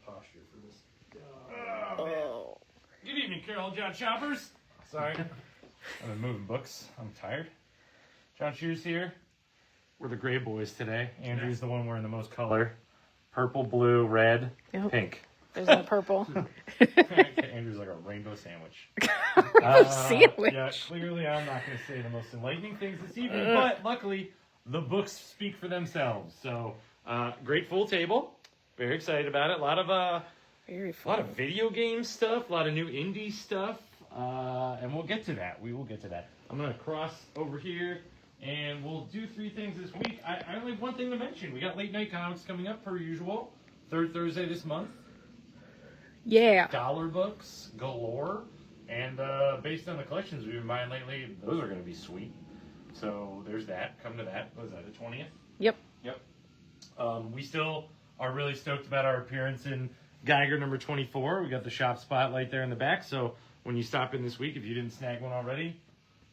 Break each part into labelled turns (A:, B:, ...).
A: posture for this.
B: Oh.
C: Good evening, Carol and John Choppers. Sorry. I've been moving books. I'm tired. John Shoes here. We're the gray boys today. Andrew's the one wearing the most color. Purple, blue, red, pink.
B: There's no purple.
C: Andrew's like a rainbow sandwich.
B: Sandwich.
C: Yeah, clearly I'm not going to say the most enlightening things this evening, but luckily the books speak for themselves. So, great full table. Very excited about it. A lot of video game stuff, a lot of new indie stuff, and we'll get to that. We will get to that. I'm going to cross over here, and we'll do three things this week. I only have one thing to mention. We got late night comics coming up per usual. Third Thursday this month.
B: Yeah.
C: Dollar books galore, and based on the collections we've been buying lately, those are going to be sweet. So there's that. Come to that. What is that, the 20th?
B: Yep.
C: We still are really stoked about our appearance in Geiger number 24. We got the shop spotlight there in the back, so when you stop in this week, if you didn't snag one already,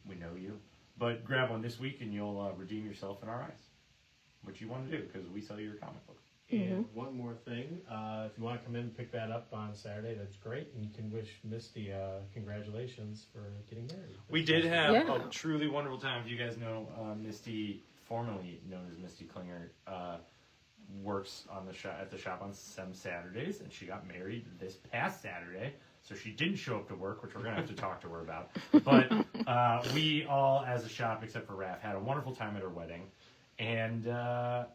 C: we know you. But grab one this week and you'll redeem yourself in our eyes, which you want to do because we sell your comic books.
A: And one more thing, if you want to come in and pick that up on Saturday, that's great. And you can wish Misty congratulations for getting married.
C: We did have a truly wonderful time. If you guys know Misty, formerly known as Misty Klinger, works on the at the shop on some Saturdays, and she got married this past Saturday. So she didn't show up to work, which we're going to have to talk to her about. But we all, as a shop, except for Raph, had a wonderful time at her wedding. And I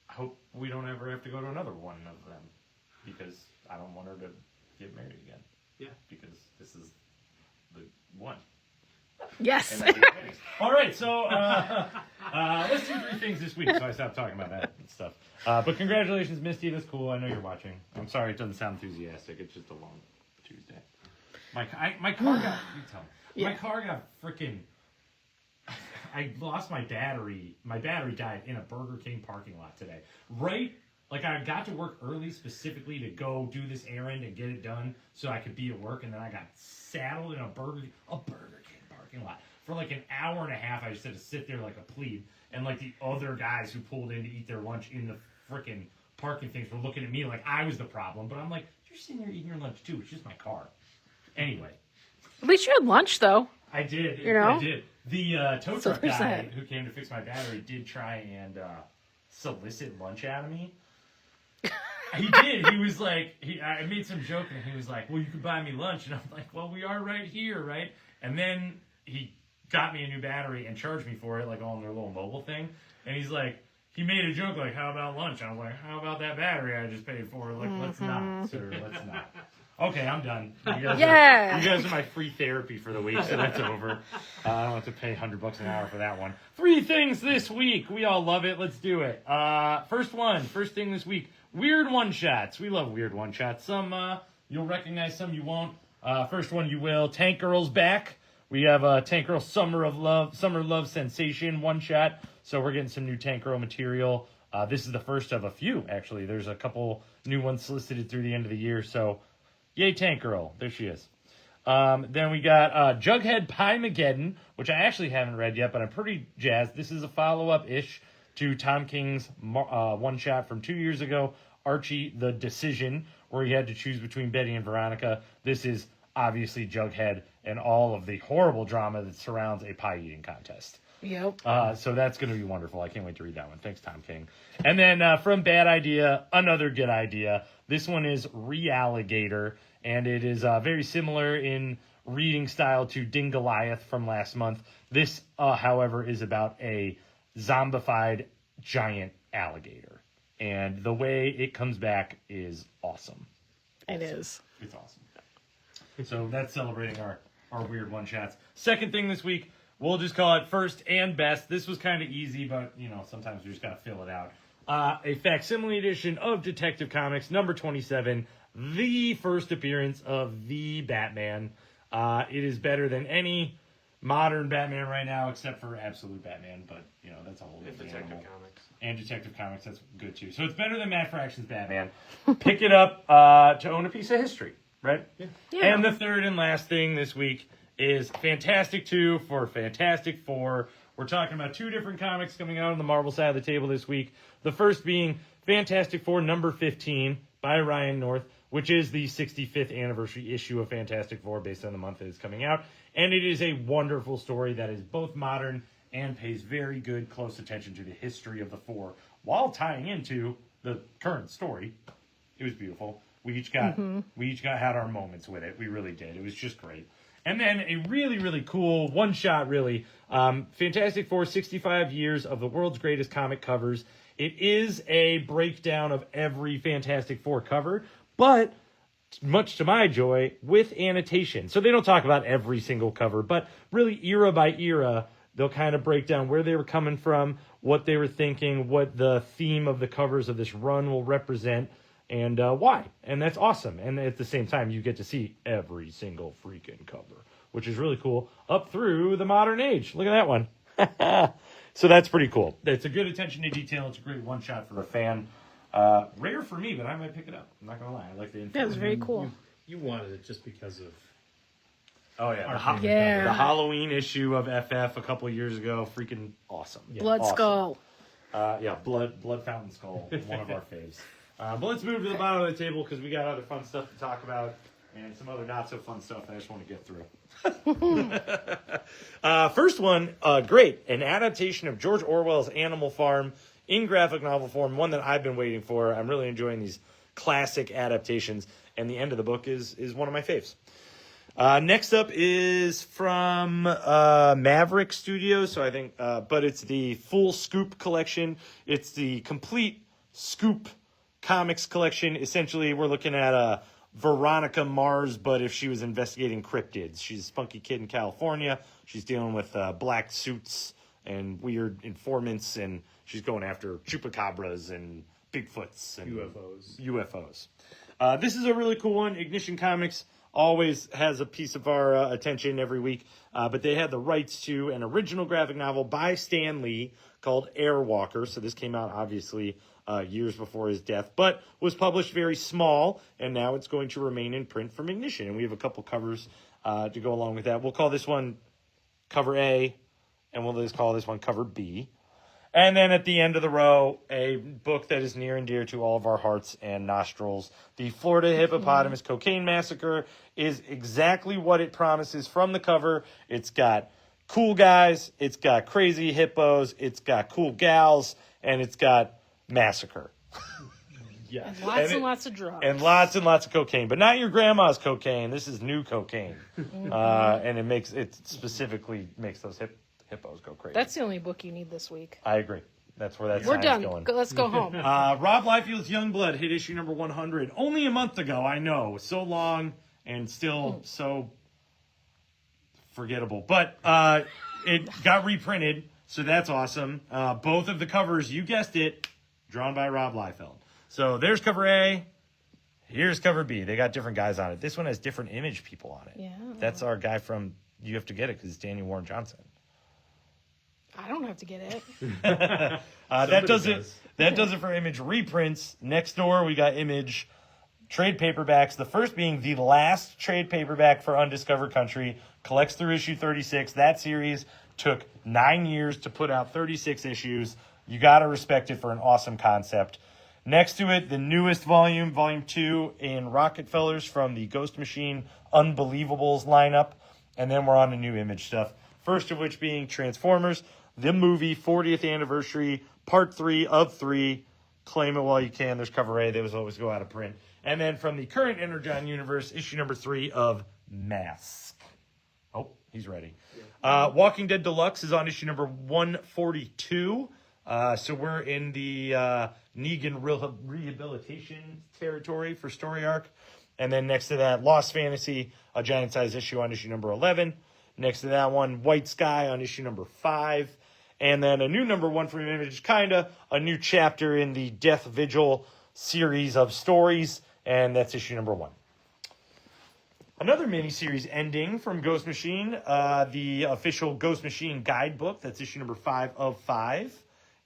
C: hope we don't ever have to go to another one of them, because I don't want her to get married again.
A: Yeah.
C: Because this is the one.
B: Yes.
C: All right, so let's do three things this week, so I stopped talking about that and stuff. But congratulations, Misty. That's cool. I know you're watching. I'm sorry it doesn't sound enthusiastic. It's just a long Tuesday. My car got... You tell me.
B: Yeah.
C: My car got freaking... I lost my battery. My battery died in a Burger King parking lot today. Right? Like, I got to work early specifically to go do this errand and get it done so I could be at work, and then I got saddled in a Burger King parking lot. For like an hour and a half, I just had to sit there like a plebe, and like the other guys who pulled in to eat their lunch in the freaking parking things were looking at me like I was the problem, but I'm like, you're sitting there eating your lunch too. It's just my car. Anyway.
B: At least you had lunch, though.
C: I did.
B: You know?
C: I did. The tow truck guy who came to fix my battery did try and solicit lunch out of me. He did. He was like, I made some joke, and he was like, well, you could buy me lunch. And I'm like, well, we are right here, right? And then he got me a new battery and charged me for it, like on their little mobile thing. And he's like, he made a joke like, how about lunch? I was like, how about that battery I just paid for? Like, let's not, sir, let's not. Okay, I'm done. You guys are my free therapy for the week, so that's over. I don't have to pay $100 an hour for that one. Three things this week. We all love it. Let's do it. First thing this week. Weird one-shots. We love weird one-shots. Some you'll recognize, some you won't. First one you will. Tank Girl's back. We have a Tank Girl Summer Love Sensation one-shot. So we're getting some new Tank Girl material. This is the first of a few, actually. There's a couple new ones solicited through the end of the year, so... Yay, Tank Girl. There she is. Then we got Jughead Pie-mageddon, which I actually haven't read yet, but I'm pretty jazzed. This is a follow-up-ish to Tom King's one-shot from 2 years ago, Archie the Decision, where he had to choose between Betty and Veronica. This is obviously Jughead and all of the horrible drama that surrounds a pie-eating contest.
B: Yep.
C: So that's going to be wonderful. I can't wait to read that one. Thanks, Tom King. And then from Bad Idea, another good idea. This one is Realligator, and it is very similar in reading style to Ding Goliath from last month. This, however, is about a zombified giant alligator. And the way it comes back is awesome.
B: It is.
C: It's awesome. So that's celebrating our weird one-shots. Second thing this week, we'll just call it first and best. This was kind of easy, but, sometimes we just got to fill it out. A facsimile edition of Detective Comics, number 27, the first appearance of the Batman. It is better than any modern Batman right now, except for Absolute Batman, but, that's a whole different
A: Detective
C: animal.
A: Comics.
C: And Detective Comics, that's good, too. So it's better than Matt Fraction's Batman. Pick it up to own a piece of history, right?
B: Yeah.
C: And the third and last thing this week is Fantastic 2 for Fantastic 4. We're talking about two different comics coming out on the Marvel side of the table this week. The first being Fantastic Four number 15 by Ryan North, which is the 65th anniversary issue of Fantastic Four based on the month that it's coming out. And it is a wonderful story that is both modern and pays very good, close attention to the history of the Four while tying into the current story. It was beautiful. We each got had our moments with it. We really did. It was just great. And then a really, really cool one-shot, really. Fantastic Four, 65 years of the world's greatest comic covers. It is a breakdown of every Fantastic Four cover, but much to my joy, with annotation. So they don't talk about every single cover, but really era by era, they'll kind of break down where they were coming from, what they were thinking, what the theme of the covers of this run will represent, and why. And that's awesome. And at the same time, you get to see every single freaking cover, which is really cool, up through the modern age. Look at that one. So that's pretty cool. It's a good attention to detail. It's a great one-shot for a fan. Rare for me, but I might pick it up. I'm not going to lie. I like the info.
B: That was very cool.
A: You wanted it just because of...
C: Oh, yeah.
B: Yeah.
C: The Halloween issue of FF a couple years ago. Freaking awesome.
A: Yeah.
B: Blood
C: Awesome.
B: Skull.
C: Blood Fountain Skull. One of our faves. But let's move to the bottom of the table because we got other fun stuff to talk about and some other not so fun stuff that I just want to get through. First one, great. An adaptation of George Orwell's Animal Farm in graphic novel form, one that I've been waiting for. I'm really enjoying these classic adaptations, and the end of the book is one of my faves. Next up is from Maverick Studios, so I think, but it's the full Scoop collection. It's the complete Scoop comics collection. Essentially, we're looking at Veronica Mars, but if she was investigating cryptids. She's a spunky kid in California. She's dealing with black suits and weird informants, and she's going after chupacabras and Bigfoots and UFOs. This is a really cool one. Ignition Comics always has a piece of our attention every week, but they had the rights to an original graphic novel by Stan Lee called Airwalker. So this came out, obviously, years before his death, but was published very small, and now it's going to remain in print from Ignition. And we have a couple covers to go along with that. We'll call this one cover A, and we'll just call this one cover B. And then at the end of the row, a book that is near and dear to all of our hearts and nostrils. The Florida Hippopotamus Cocaine Massacre is exactly what it promises from the cover. It's got cool guys, it's got crazy hippos, it's got cool gals, and it's got massacre.
A: Yeah.
B: And lots of drugs.
C: And lots of cocaine. But not your grandma's cocaine. This is new cocaine. And it specifically makes those hippos go crazy.
B: That's the only book you need this week.
C: I agree. That's where that
B: We're
C: sign's
B: done.
C: going.
B: Let's go home.
C: Rob Liefeld's Youngblood hit issue number 100 only a month ago. I know, so long and still so forgettable. But it got reprinted, so that's awesome. Both of the covers, you guessed it, drawn by Rob Liefeld. So there's cover A. Here's cover B. They got different guys on it. This one has different image people on it.
B: Yeah.
C: That's our guy from You Have to Get It because it's Daniel Warren Johnson.
B: I don't have to get it.
C: That does it for Image reprints. Next door, we got Image trade paperbacks. The first being the last trade paperback for Undiscovered Country. Collects through issue 36. That series took 9 years to put out 36 issues. You got to respect it for an awesome concept. Next to it, the newest volume, Volume 2 in Rockefellers from the Ghost Machine Unbelievables lineup. And then we're on to new Image stuff. First of which being Transformers, the movie 40th anniversary, part 3 of 3. Claim it while you can. There's cover A. Those always go out of print. And then from the current Energon universe, issue number 3 of Mask. Oh, he's ready. Walking Dead Deluxe is on issue number 142. So we're in the Negan rehabilitation territory for story arc. And then next to that, Lost Fantasy, a giant size issue on issue number 11. Next to that one, White Sky on issue number 5. And then a new number 1 from Image, kind of a new chapter in the Death Vigil series of stories. And that's issue number 1. Another miniseries ending from Ghost Machine, the official Ghost Machine guidebook. That's issue number 5 of 5.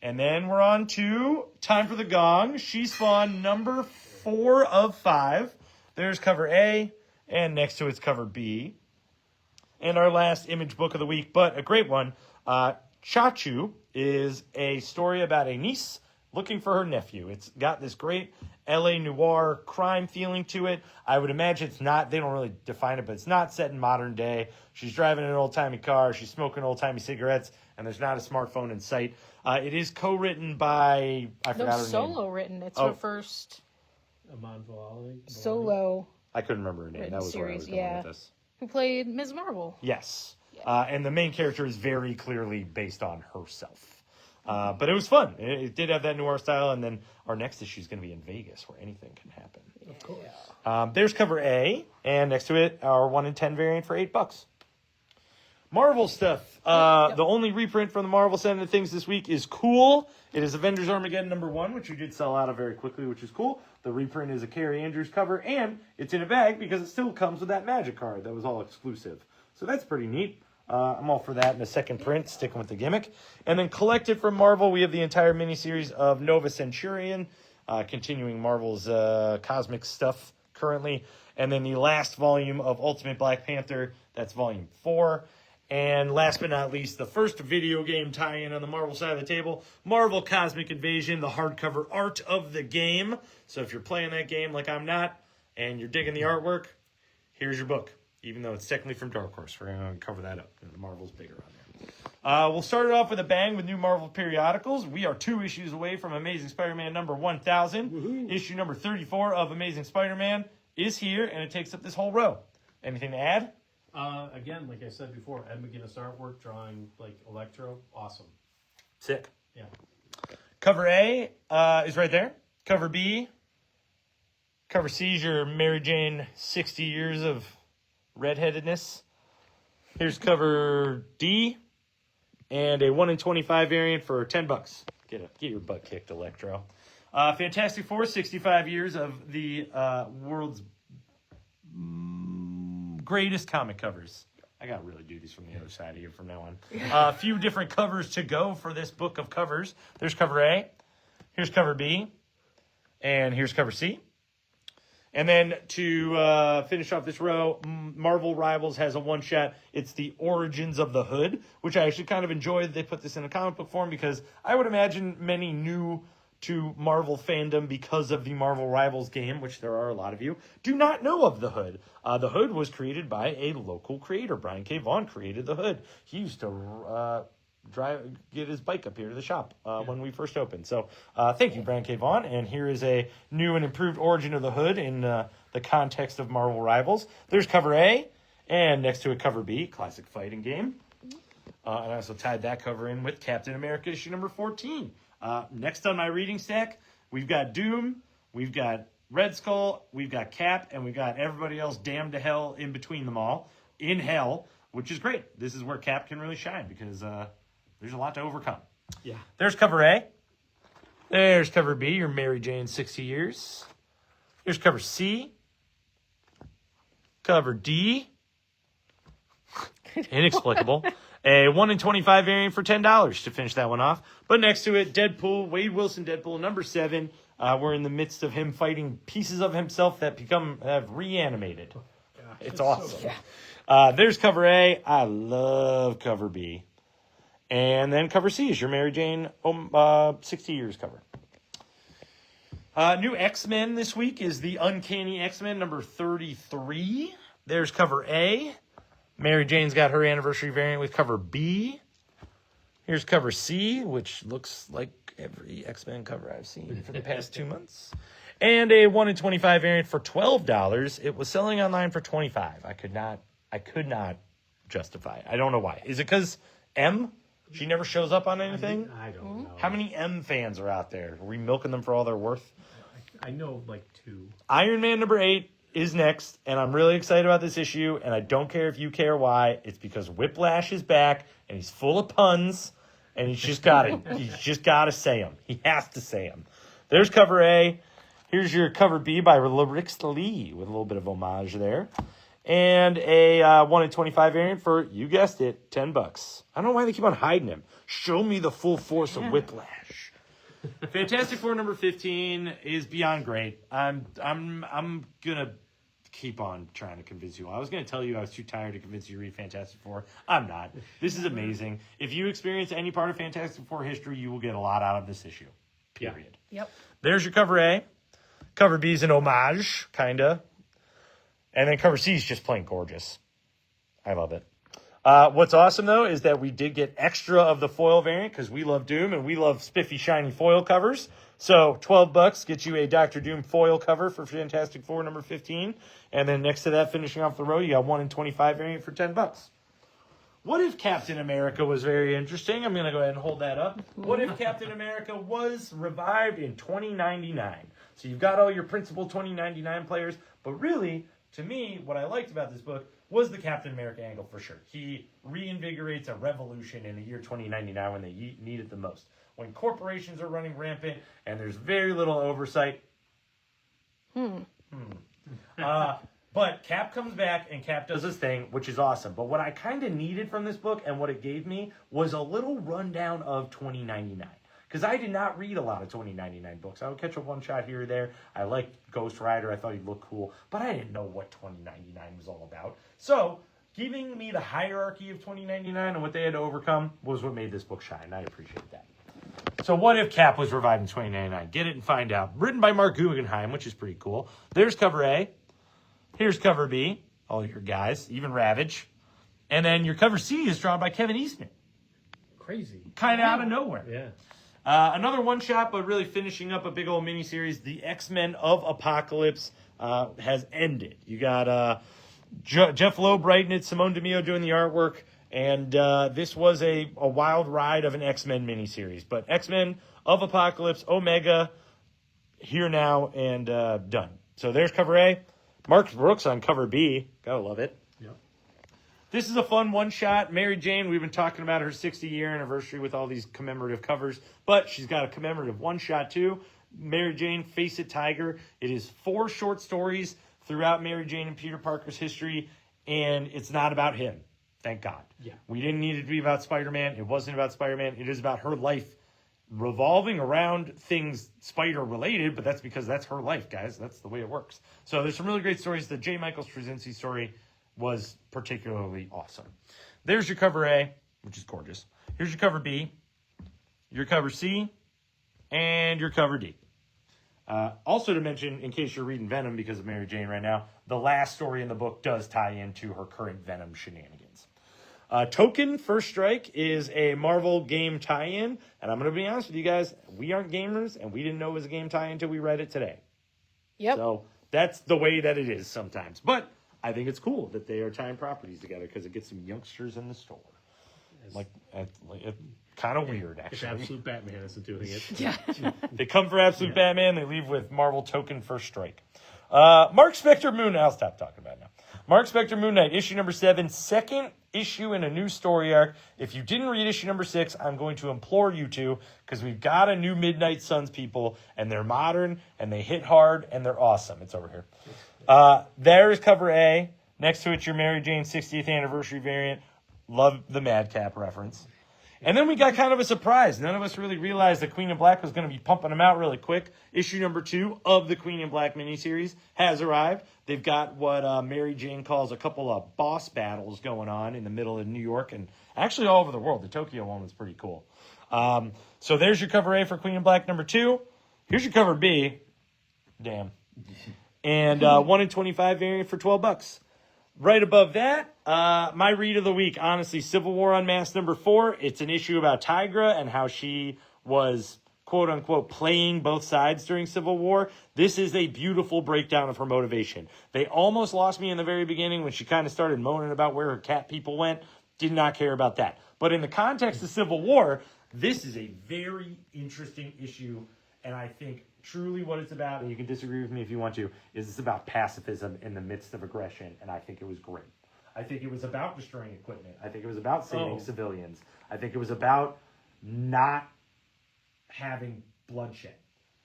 C: And then we're on to Time for the Gong, She Spawn number 4 of 5. There's cover A, and next to it's cover B. And our last Image book of the week, but a great one. Chachu is a story about a niece
D: looking for her nephew. It's got this great LA noir crime feeling to it. I would imagine it's not, they don't really define it, but it's not set in modern day. She's driving an old-timey car, she's smoking old-timey cigarettes, and there's not a smartphone in sight. It is co-written by, I forgot her name.
B: Solo written. It's her first
A: Amon Villani.
B: solo
D: I couldn't remember her name.
B: written
D: That was where I was
B: series.
D: going with this.
B: Who played Ms. Marvel.
D: Yes. And the main character is very clearly based on herself. But it was fun. It did have that noir style. And then our next issue is going to be in Vegas, where anything can happen.
A: Of course.
D: There's cover A, and next to it, our 1 in 10 variant for $8. Marvel stuff. The only reprint from the Marvel side of things this week is cool. It is Avengers Armageddon #1, which we did sell out of very quickly, which is cool. The reprint is a Carrie Andrews cover, and it's in a bag because it still comes with that magic card that was all exclusive. So that's pretty neat. I'm all for that in a second print, sticking with the gimmick. And then collected from Marvel, we have the entire miniseries of Nova Centurion, continuing Marvel's cosmic stuff currently. And then the last volume of Ultimate Black Panther, that's volume 4. And last but not least, the first video game tie-in on the Marvel side of the table, Marvel Cosmic Invasion, the hardcover art of the game. So if you're playing that game like I'm not, and you're digging the artwork, here's your book. Even though it's technically from Dark Horse, we're going to cover that up. The Marvel's bigger on there. We'll start it off with a bang with new Marvel periodicals. We are 2 issues away from Amazing Spider-Man number 1000.
A: Woohoo.
D: Issue number 34 of Amazing Spider-Man is here, and it takes up this whole row. Anything to add?
A: Again, like I said before, Ed McGuinness artwork drawing like Electro, awesome.
D: Sick.
A: Yeah.
D: Cover A is right there. Cover B. Cover C is your Mary Jane 60 years of redheadedness. Here's cover D. And a 1 in 25 variant for $10. Get your butt kicked, Electro. Fantastic Four, 65 years of the world's greatest comic covers. I gotta really do these from the other side here from now on. A few different covers to go for this book of covers. There's cover A. Here's cover B. And here's cover C. And then to finish off this row, Marvel Rivals has a one-shot. It's the Origins of the Hood, which I actually kind of enjoyed. They put this in a comic book form because I would imagine many new to Marvel fandom because of the Marvel Rivals game, which there are a lot of you, do not know of the Hood. The Hood was created by a local creator. Brian K. Vaughan created the Hood. He used to get his bike up here to the shop when we first opened. So thank you, Brian K. Vaughan. And here is a new and improved origin of the Hood in the context of Marvel Rivals. There's cover A, and next to it cover B, classic fighting game. And I also tied that cover in with Captain America issue number 14. Next on my reading stack, we've got Doom, we've got Red Skull, we've got Cap, and we've got everybody else damned to hell in between them all, in hell, which is great. This is where Cap can really shine because there's a lot to overcome.
A: Yeah.
D: There's cover A. There's cover B, your Mary Jane 60 years. Here's cover C. Cover D. Inexplicable. A 1 in 25 variant for $10 to finish that one off. But next to it, Deadpool, Wade Wilson Deadpool, number 7. We're in the midst of him fighting pieces of himself that have reanimated. It's awesome. There's cover A. I love cover B. And then cover C is your Mary Jane 60 years cover. New X-Men this week is the Uncanny X-Men number 33. There's cover A. Mary Jane's got her anniversary variant with cover B. Here's cover C, which looks like every X-Men cover I've seen for the past 2 months. And a 1 in 25 variant for $12. It was selling online for $25. I could not justify it. I don't know why. Is it because M? She never shows up on anything?
A: I don't know.
D: How many M fans are out there? Are we milking them for all they're worth?
A: I know like 2.
D: Iron Man number 8 is next, and I'm really excited about this issue, and I don't care if you care why. It's because Whiplash is back, and he's full of puns, and he's just got to say them. He has to say them. There's cover A. Here's your cover B by Larix Lee with a little bit of homage there. And a 1 in 25 variant for, you guessed it, $10. I don't know why they keep on hiding him. Show me the full force of Whiplash. Fantastic Four number 15 is beyond great. I'm gonna keep on trying to convince you. I was gonna tell you I was too tired to convince you to read Fantastic Four. I'm not. This is amazing. If you experience any part of Fantastic Four history, you will get a lot out of this issue. period.
B: Yep.
D: There's your cover A. Cover B is an homage, kind of. And then cover C is just plain gorgeous. I love it. What's awesome, though, is that we did get extra of the foil variant because we love Doom and we love spiffy, shiny foil covers. So $12 gets you a Dr. Doom foil cover for Fantastic Four number 15. And then next to that, finishing off the row, you got 1 in 25 variant for $10. What if Captain America was very interesting? I'm going to go ahead and hold that up. What if Captain America was revived in 2099? So you've got all your principal 2099 players, but really, to me, what I liked about this book was the Captain America angle for sure. He reinvigorates a revolution in the year 2099 when they need it the most. When corporations are running rampant and there's very little oversight. But Cap comes back and Cap does his thing, which is awesome. But what I kind of needed from this book and what it gave me was a little rundown of 2099. Because I did not read a lot of 2099 books. I would catch a one-shot here or there. I liked Ghost Rider. I thought he looked cool. But I didn't know what 2099 was all about. So giving me the hierarchy of 2099 and what they had to overcome was what made this book shine. I appreciate that. So what if Cap was revived in 2099? Get it and find out. Written by Mark Guggenheim, which is pretty cool. There's cover A. Here's cover B. All your guys, even Ravage. And then your cover C is drawn by Kevin Eastman.
A: Crazy.
D: Kind of out of nowhere.
A: Yeah.
D: Another one-shot, but really finishing up a big old miniseries. The X-Men of Apocalypse has ended. You got Jeff Loeb writing it, Simone DeMeo doing the artwork, and this was a wild ride of an X-Men miniseries. But X-Men of Apocalypse, Omega, here now, and done. So there's cover A. Mark Brooks on cover B. Gotta love it.
A: Yep.
D: This is a fun one-shot. Mary Jane, we've been talking about her 60-year anniversary with all these commemorative covers, but she's got a commemorative one-shot, too. Mary Jane, Face It Tiger. It is 4 short stories throughout Mary Jane and Peter Parker's history, and it's not about him. Thank God.
A: Yeah.
D: We didn't need it to be about Spider-Man. It wasn't about Spider-Man. It is about her life revolving around things Spider-related, but that's because that's her life, guys. That's the way it works. So there's some really great stories. The J. Michael Straczynski story was particularly awesome. There's your cover A, which is gorgeous. Here's your cover B, your cover C, and your cover D. Also to mention, in case you're reading Venom because of Mary Jane right now, the last story in the book does tie into her current Venom shenanigans. Token First Strike is a Marvel game tie-in, and I'm going to be honest with you guys, we aren't gamers, and we didn't know it was a game tie-in until we read it today.
B: Yep.
D: So that's the way that it is sometimes. But I think it's cool that they are tying properties together because it gets some youngsters in the store. Like kind of weird,
A: If
D: actually.
A: Absolute Batman isn't doing it.
B: Yeah.
D: They come for Absolute Batman. They leave with Marvel Token First Strike. Mark Spector Moon. I'll stop talking about it now. Mark Spector Moon Knight, issue number 7, second issue in a new story arc. If you didn't read issue number 6, I'm going to implore you to, because we've got a new Midnight Suns people, and they're modern, and they hit hard, and they're awesome. It's over here. There is cover A. Next to it, your Mary Jane 60th anniversary variant. Love the Madcap reference. And then we got kind of a surprise. None of us really realized that Queen in Black was going to be pumping them out really quick. Issue number 2 of the Queen in Black miniseries has arrived. They've got what Mary Jane calls a couple of boss battles going on in the middle of New York and actually all over the world. The Tokyo one was pretty cool. So there's your cover A for Queen in Black number 2. Here's your cover B. Damn. And 1 in 25 variant for $12. Right above that, my read of the week, honestly, Civil War Unmasked number 4. It's an issue about Tigra and how she was, quote-unquote, playing both sides during Civil War. This is a beautiful breakdown of her motivation. They almost lost me in the very beginning when she kind of started moaning about where her cat people went. Did not care about that. But in the context of Civil War, this is a very interesting issue, and I think truly what it's about, and you can disagree with me if you want to, is it's about pacifism in the midst of aggression, and I think it was great. I think it was about destroying equipment. I think it was about saving civilians. I think it was about not having bloodshed.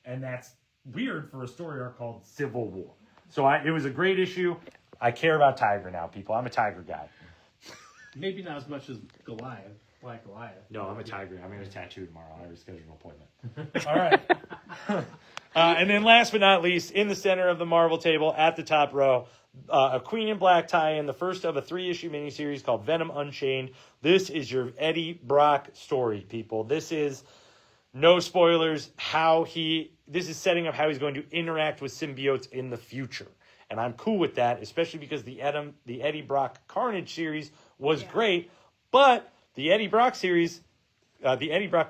D: And that's weird for a story arc called Civil War. So it was a great issue. I care about Tiger now, people. I'm a Tiger guy.
A: Maybe not as much as Goliath, Black Goliath.
D: No, I'm a Tiger. I'm going to tattoo tomorrow. I already scheduled an appointment. All right. And then last but not least, in the center of the Marvel table, at the top row, a Queen in Black tie-in, the first of a 3-issue miniseries called Venom Unchained. This is your Eddie Brock story, people. This is no spoilers, this is setting up how he's going to interact with symbiotes in the future. And I'm cool with that, especially because the Eddie Brock Carnage series was great, but the Eddie Brock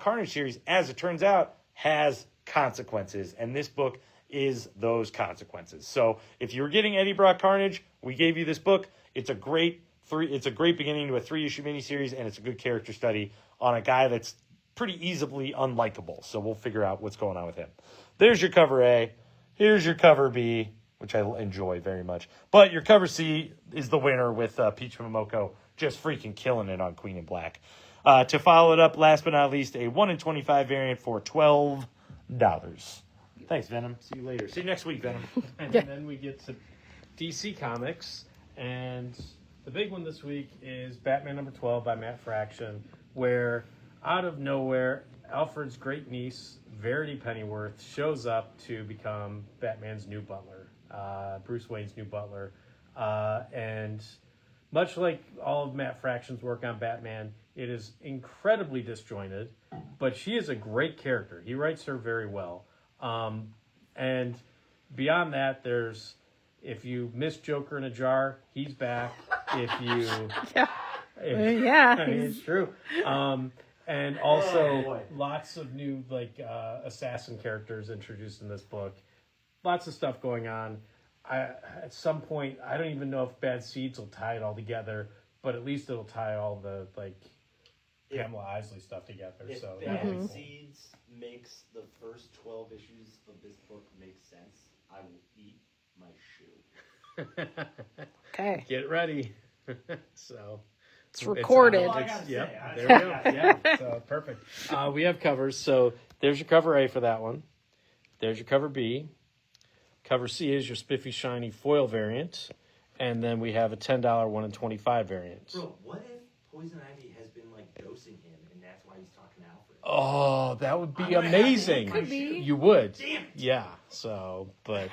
D: Carnage series, as it turns out, has consequences, and this book is those consequences. So if you're getting Eddie Brock Carnage, we gave you this book. It's a great beginning to a 3-issue miniseries, and it's a good character study on a guy that's pretty easily unlikable. So we'll figure out what's going on with him. There's your cover A. Here's your cover B, which I enjoy very much. But your cover C is the winner with Peach Momoko just freaking killing it on Queen in Black. To follow it up, last but not least, a 1 in 25 variant for $12. Thanks, Venom. See you later. See you next week, Venom.
A: And then we get to DC Comics, and the big one this week is Batman number 12 by Matt Fraction, where out of nowhere, Alfred's great niece, Verity Pennyworth, shows up to become Batman's new butler, Bruce Wayne's new butler. And much like all of Matt Fraction's work on Batman, it is incredibly disjointed, but she is a great character. He writes her very well. And beyond that, if you miss Joker in a jar, he's back. If you...
B: Yeah.
A: I mean, it's true. And also lots of new assassin characters introduced in this book. Lots of stuff going on. At some point, I don't even know if Bad Seeds will tie it all together, but at least it'll tie all the Pamela Isley stuff together.
E: If
A: So
E: Bad Seeds makes the first 12 issues of this book make sense, I will eat my shoe.
B: Okay.
A: Get ready. So
B: It's recorded.
E: That's all I gotta say.
A: Yeah, there we go. Yeah, so perfect. We have covers. So there's your cover A for that one. There's your cover B. Cover C is your spiffy, shiny foil variant. And then we have a $10 1 in 25 variant.
E: Bro, what if Poison Ivy has been dosing him and that's why he's talking to Alfred?
A: Oh, that would be amazing.
B: Could be.
A: You would.
E: Damn it.
A: Yeah. So, but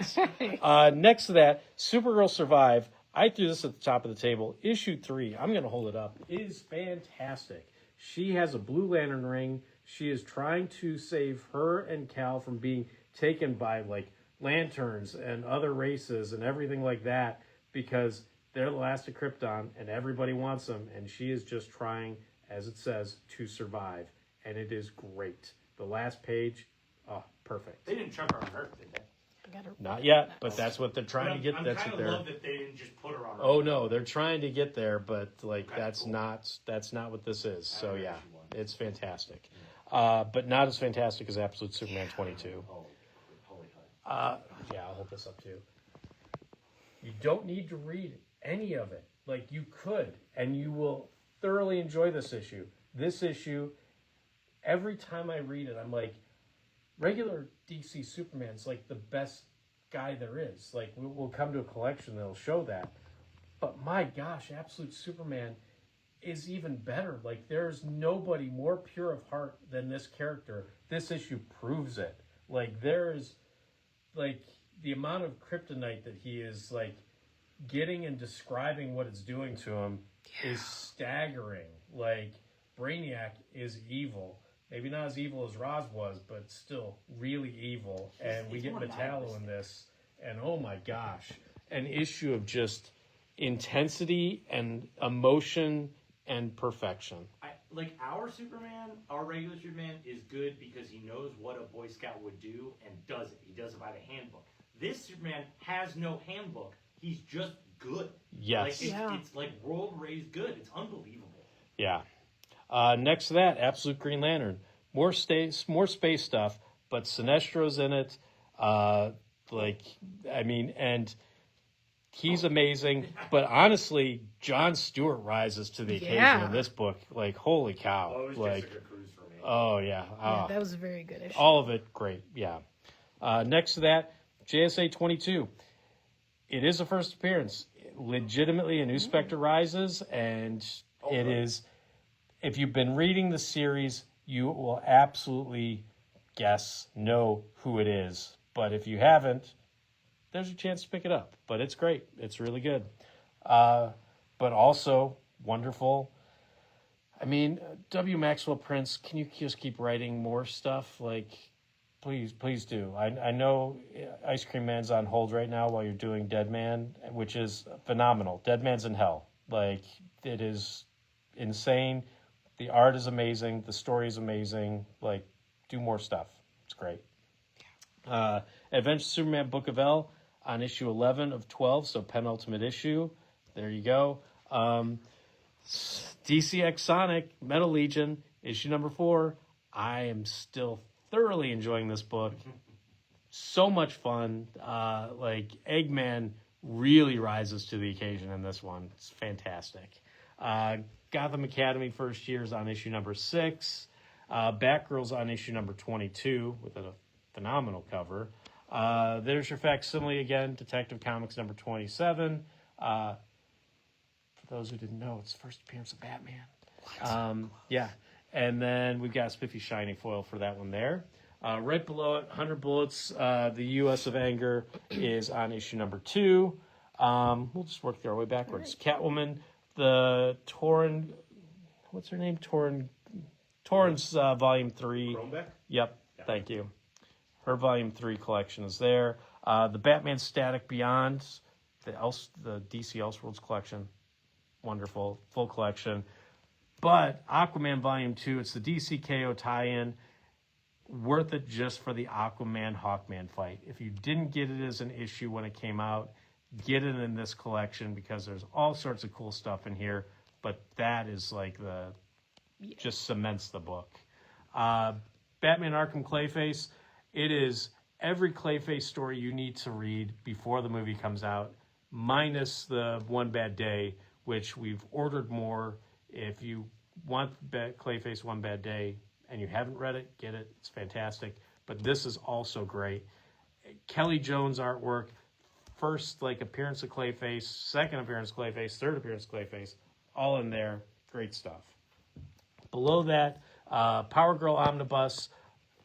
A: next to that, Supergirl Survive. I threw this at the top of the table. Issue 3, I'm going to hold it up, is fantastic. She has a Blue Lantern ring. She is trying to save her and Cal from being taken by, lanterns and other races and everything like that because they're the last of Krypton and everybody wants them. And she is just trying, as it says, to survive. And it is great. The last page, perfect.
C: They didn't chuck her on Earth, did they?
A: Not yet, but that's what they're trying to get.
C: I
A: That's
C: kind
A: what
C: of
A: they're.
C: love that they didn't just put her on Earth.
A: Oh no, they're trying to get there, but that's
C: cool.
A: not what this is. So
C: know
A: yeah,
C: what you want.
A: it's fantastic, but not as fantastic as Absolute Superman 22.
E: Oh, holy hell.
A: Yeah, I'll hold this up too. You don't need to read any of it. You could, and you will thoroughly enjoy this issue. This issue, every time I read it, I'm like, regular DC Superman's the best guy there is. We'll come to a collection that'll show that. But my gosh, Absolute Superman is even better. There's nobody more pure of heart than this character. This issue proves it. There's the amount of kryptonite that he is getting and describing what it's doing to him is staggering. Brainiac is evil. Maybe not as evil as Roz was, but still really evil. And we get Metallo in this. And oh my gosh, an issue of just intensity and emotion and perfection.
C: Our Superman, our regular Superman, is good because he knows what a Boy Scout would do and does it. He does it by the handbook. This Superman has no handbook. He's just good.
A: Yes.
C: It's world raised good. It's unbelievable.
A: Yeah. Next to that, Absolute Green Lantern. More space stuff, but Sinestro's in it. And he's amazing. But honestly, Jon Stewart rises to the occasion in this book. Holy cow.
C: Oh, it was Jessica Cruz for me.
A: Oh, yeah.
B: Yeah, that was a very good issue.
A: All of it, great. Yeah. Next to that, JSA 22. It is a first appearance. Legitimately, a new Spectre rises, and it is... If you've been reading the series, you will absolutely know who it is. But if you haven't, there's a chance to pick it up. But it's great. It's really good. But also wonderful. I mean, W. Maxwell Prince, can you just keep writing more stuff? Like, please do. I know Ice Cream Man's on hold right now while you're doing Dead Man, which is phenomenal. Dead Man's in hell. Like, it is insane. The art is amazing. The story is amazing. Like, do more stuff. It's great. Adventure Superman Book of L on issue 11 of 12, so penultimate issue. There you go. DCX Sonic Metal Legion issue number 4. I am still thoroughly enjoying this book. So much fun. Like, Eggman really rises to the occasion in this one. It's fantastic. Gotham Academy First Years on issue number 6. Batgirl's on issue number 22 with a phenomenal cover. There's your facsimile again, Detective Comics number 27. For those who didn't know, it's the first appearance of Batman. Yeah. And then we've got Spiffy Shiny foil for that one there. Right below it, 100 Bullets, the U.S. of Anger is on issue number 2. We'll just work our way backwards. Right. Catwoman, the Torrin, what's her name? Torrin's volume 3.
C: Kronbeck?
A: Yep, yeah. Thank you. Her volume 3 collection is there. The Batman Static Beyond, the DC Elseworlds collection, wonderful, full collection. But Aquaman volume 2, it's the DC KO tie-in. Worth it just for the Aquaman Hawkman fight. If you didn't get it as an issue when it came out, get it in this collection because there's all sorts of cool stuff in here. But that is like just cements the book. Batman Arkham Clayface. It is every Clayface story you need to read before the movie comes out, minus the One Bad Day, which we've ordered more. If you want Clayface One Bad Day and you haven't read it, get it. It's fantastic. But this is also great. Kelly Jones artwork, first appearance of Clayface, second appearance of Clayface, third appearance of Clayface, all in there. Great stuff. Below that, Power Girl Omnibus,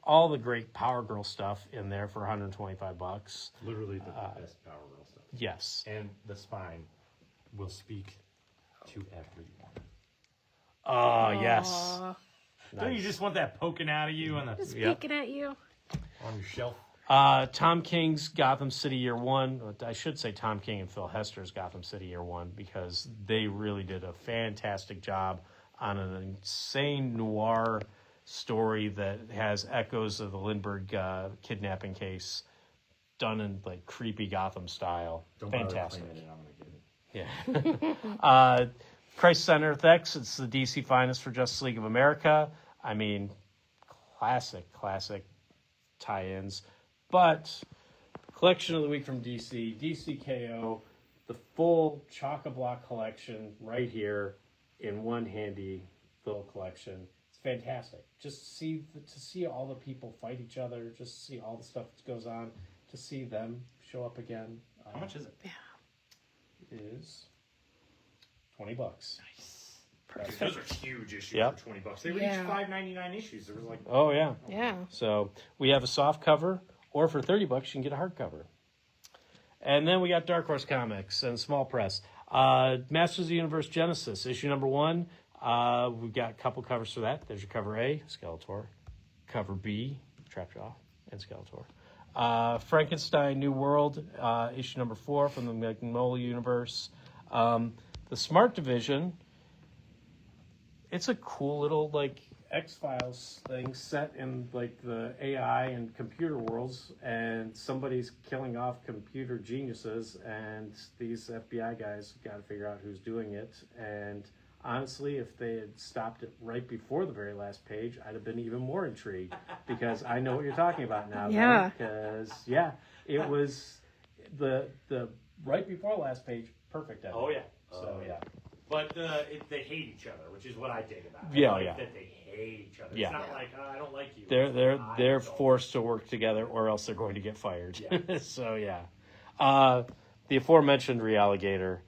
A: all the great Power Girl stuff in there for $125.
C: Literally the best Power Girl stuff.
A: Yes.
C: And the spine will speak to everyone.
A: Oh, yes.
C: Nice. Don't you just want that poking out of you on the
B: Just peeking at you.
C: on your shelf?
A: Tom King's Gotham City Year 1. I should say Tom King and Phil Hester's Gotham City Year 1 because they really did a fantastic job on an insane noir story that has echoes of the Lindbergh kidnapping case done in creepy Gotham style.
C: Don't
A: fantastic.
C: Bother it, I'm gonna get it.
A: Yeah. Crisis on Earth X, it's the DC finest for Justice League of America. I mean, classic tie-ins. But collection of the week from DC, DC KO, the full Chock-a-Block collection right here in one handy little collection. It's fantastic. Just to see all the people fight each other, just to see all the stuff that goes on, to see them show up again.
C: How much is it?
B: Yeah.
A: It is $20.
C: Nice. Those are huge issues for $20. They were
B: Yeah.
C: each $5.99 issues. There was
A: Oh yeah.
B: Yeah.
A: So we have a soft cover, or for $30 you can get a hardcover. And then we got Dark Horse Comics and Small Press. Masters of the Universe Genesis, issue number 1. We've got a couple covers for that. There's your cover A, Skeletor. Cover B, Trapjaw and Skeletor. Frankenstein New World, issue number 4 from the Magnolia Universe. The Smart Division, it's a cool little X-Files thing set in the AI and computer worlds, and somebody's killing off computer geniuses, and these FBI guys got to figure out who's doing it. And honestly, if they had stopped it right before the very last page, I'd have been even more intrigued because I know what you're talking about now.
B: Yeah.
A: Because it was the right before last page, perfect.
C: Oh yeah.
A: So yeah.
C: But they hate each other, which is what I dig about it.
A: Yeah,
C: I like
A: yeah.
C: that they hate each other.
A: Yeah.
C: It's not like I don't like you.
A: They're forced to work together, or else they're going to get fired.
C: Yeah.
A: So yeah, the aforementioned Realligator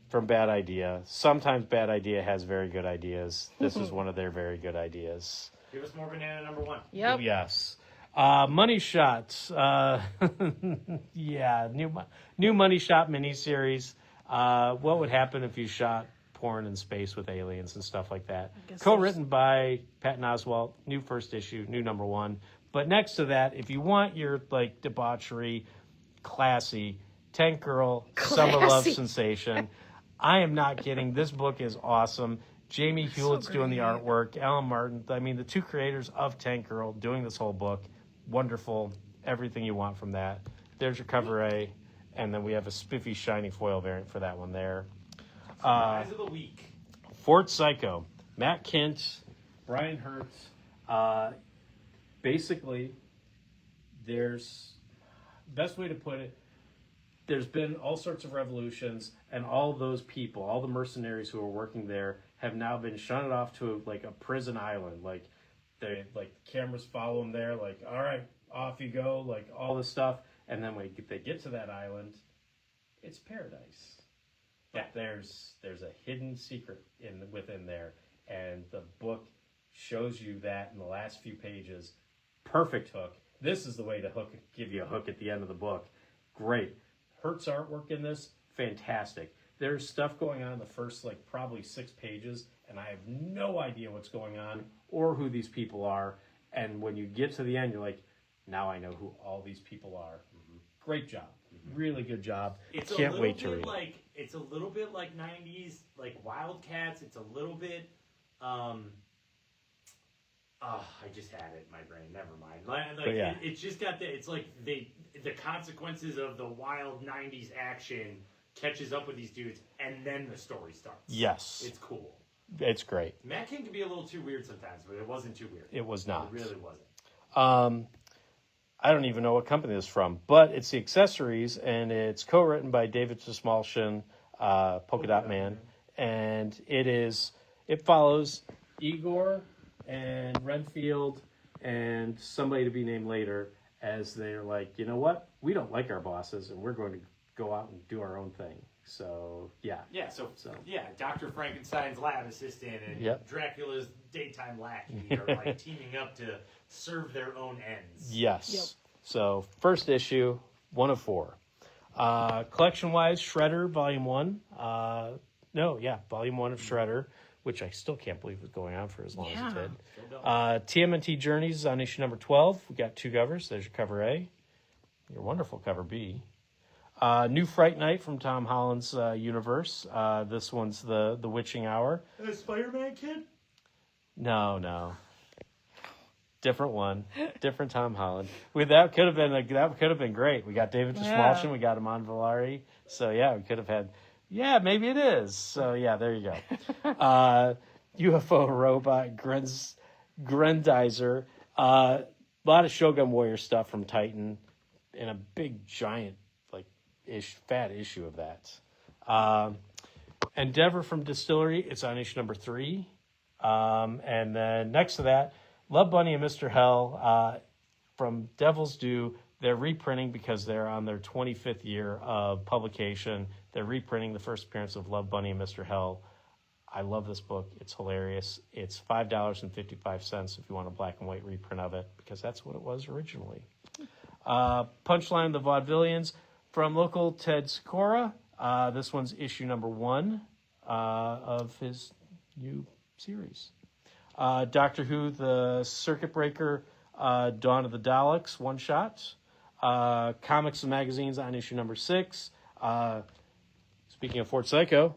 A: from Bad Idea. Sometimes Bad Idea has very good ideas. This is one of their very good ideas.
C: Give us more banana number 1.
B: Yep.
A: Yes. Money Shots. Yeah, new Money Shot miniseries. What would happen if you shot porn in space with aliens and stuff like that.
B: guess
A: Co-written by Patton Oswalt, new first issue, new number 1. But next to that, if you want your like debauchery, classy, Tank Girl, Summer Love
B: Classy.
A: sensation, I am not kidding. This book is awesome. Jamie Hewlett's doing the
B: great.
A: artwork. Alan Martin, I mean, the two creators of Tank Girl doing this whole book. Wonderful. Everything you want from that. There's your cover A. And then we have a spiffy, shiny foil variant for that one there.
C: Surprise of the week.
A: Fort Psycho. Matt Kint, Brian Hertz. Basically, there's... Best way to put it, there's been all sorts of revolutions, and all those people, all the mercenaries who are working there, have now been shunted off to like a prison island. Like they like cameras follow them there. Like, all right, off you go. Like all this stuff, and then when they get to that island, it's paradise. But there's a hidden secret within there, and the book shows you that in the last few pages. Perfect hook. This is the way to give you a hook at the end of the book. Great. Hertz artwork in this, fantastic. There's stuff going on in the first, like, probably 6 pages, and I have no idea what's going on or who these people are. And when you get to the end, you're like, now I know who all these people are. Mm-hmm. Great job. Mm-hmm. Really good job.
C: It's
A: Can't wait to read.
C: It's a little bit like 90s, like Wildcats. It's a little bit... I just had it in my brain. Never mind. Like
A: yeah.
C: it's just got the. It's like the consequences of the wild '90s action catches up with these dudes, and then the story starts.
A: Yes,
C: it's cool.
A: It's great.
C: Matt King can be a little too weird sometimes, but it wasn't too weird.
A: It was not.
C: It really wasn't.
A: I don't even know what company this is from, but it's the Accessories, and it's co-written by David Zasmalshin, Polka Dot Man, and it follows Igor and Redfield and somebody to be named later as they're like, you know what? We don't like our bosses, and we're going to go out and do our own thing. So, yeah.
C: Yeah, so Dr. Frankenstein's lab assistant and Dracula's daytime lackey are like teaming up to serve their own ends.
A: Yes.
B: Yep.
A: So, first issue, 1 of 4. Collection-wise, Shredder, Volume 1. Volume 1 of Shredder, which I still can't believe was going on for as long as it did. TMNT Journeys on issue number 12. We got 2 covers. There's your cover A. Your wonderful cover B. New Fright Night from Tom Holland's universe. This one's the Witching Hour.
C: The Spider-Man kid?
A: No. Different one. Different Tom Holland. That could have been great. We got David Zasmalshin. We got Amon Villari. So yeah, we could have had. Yeah, maybe it is. So yeah, there you go. UFO robot Grendizer. A lot of Shogun Warrior stuff from Titan, and a big giant fat issue of that. Endeavor from Distillery. It's on issue number 3. And then next to that, Love Bunny and Mr. Hell from Devil's Due. They're reprinting because they're on their 25th year of publication. They're reprinting the first appearance of Love Bunny and Mr. Hell. I love this book. It's hilarious. It's $5.55 if you want a black and white reprint of it, because that's what it was originally. Punchline, The Vaudevillians from local Ted Sikora. This one's issue number 1 of his new series. Doctor Who, The Circuit Breaker, Dawn of the Daleks, one-shot. Comics and Magazines on issue number 6. Speaking of Fort Psycho,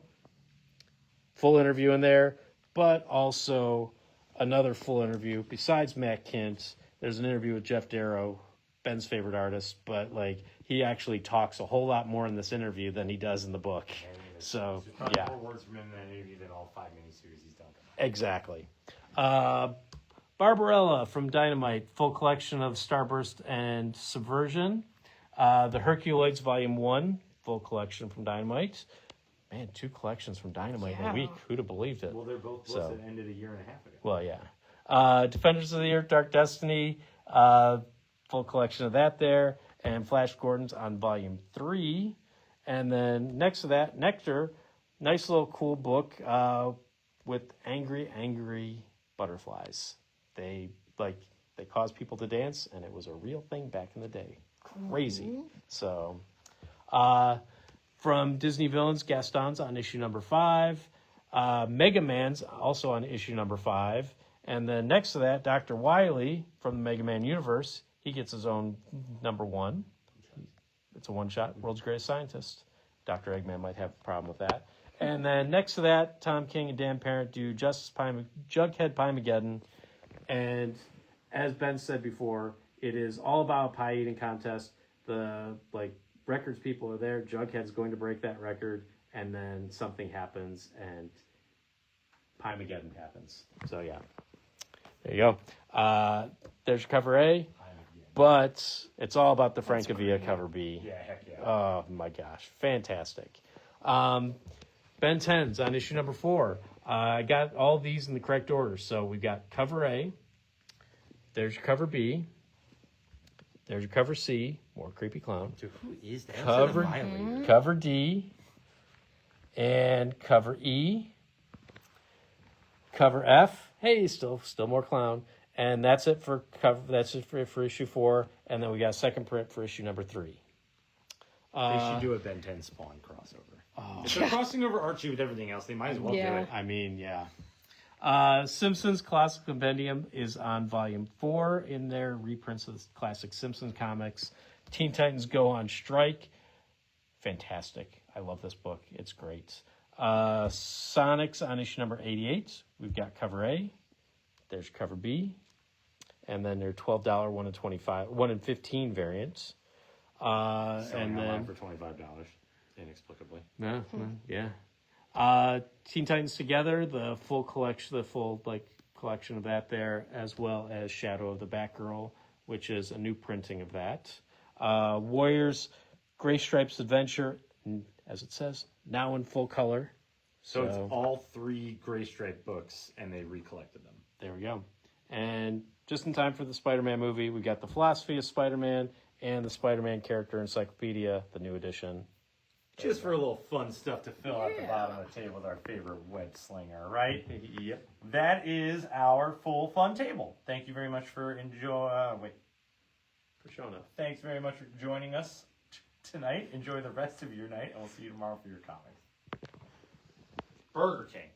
A: full interview in there, but also another full interview. Besides Matt Kint, there's an interview with Jeff Darrow, Ben's favorite artist, but he actually talks a whole lot more in this interview than he does in the book. So, yeah.
C: More words from him in that interview than all 5 miniseries he's done.
A: Exactly. Barbarella from Dynamite, full collection of Starburst and Subversion. The Herculoids Volume 1, full collection from Dynamite. Man, 2 collections from Dynamite in a week. Who'd have believed it?
C: Well, they're both books that ended a year and a half ago.
A: Well, yeah. Defenders of the Earth, Dark Destiny, full collection of that there. And Flash Gordon's on Volume 3. And then next to that, Nectar, nice little cool book with angry butterflies. They cause people to dance, and it was a real thing back in the day. Crazy. Mm-hmm. So, from Disney Villains, Gaston's on issue number 5. Mega Man's also on issue number 5. And then next to that, Dr. Wily from the Mega Man universe, he gets his own number 1. It's a one-shot, World's Greatest Scientist. Dr. Eggman might have a problem with that. And then next to that, Tom King and Dan Parent do Jughead Pie-Mageddon. And as Ben said before, it is all about a pie eating contest. The records people are there. Jughead's going to break that record, and then something happens, and Pie-Mageddon happens. So yeah, there you go. There's your cover A, but it's all about the Francavilla cover B.
C: Yeah, heck yeah.
A: Oh my gosh, fantastic. Ben 10's on issue number 4. I got all these in the correct order. So we've got cover A. There's your cover B. There's your cover C. More creepy clown.
D: Dude, who is that?
A: Cover D. And cover E. Cover F. Hey, still more clown. And that's it for cover. That's it for issue 4. And then we got a second print for issue number 3.
D: They should do a Ben 10 Spawn crossover. If they're crossing over Archie with everything else, they might as well do it.
A: I mean, yeah. Simpsons Classic Compendium is on volume 4 in their reprints of the classic Simpsons comics. Teen Titans Go on Strike. Fantastic. I love this book. It's great. Sonic's on issue number 88. We've got cover A. There's cover B. And then their $12 1 in 15 variants.
D: Selling online for $25, inexplicably.
A: Yeah. Teen Titans Together, the full collection, collection of that there, as well as Shadow of the Batgirl, which is a new printing of that. Warriors Gray Stripes Adventure, as it says, now in full color.
D: So it's all 3 Gray Stripe books, and they recollected them.
A: There we go. And just in time for the Spider-Man movie, we got the Philosophy of Spider-Man and the Spider-Man Character Encyclopedia, the new edition.
C: Just for a little fun stuff to fill out the bottom of the table with our favorite web slinger, right?
A: Yep.
C: That is our full fun table. Thank you very much for Thanks very much for joining us tonight. Enjoy the rest of your night, and we'll see you tomorrow for your comics. Burger King.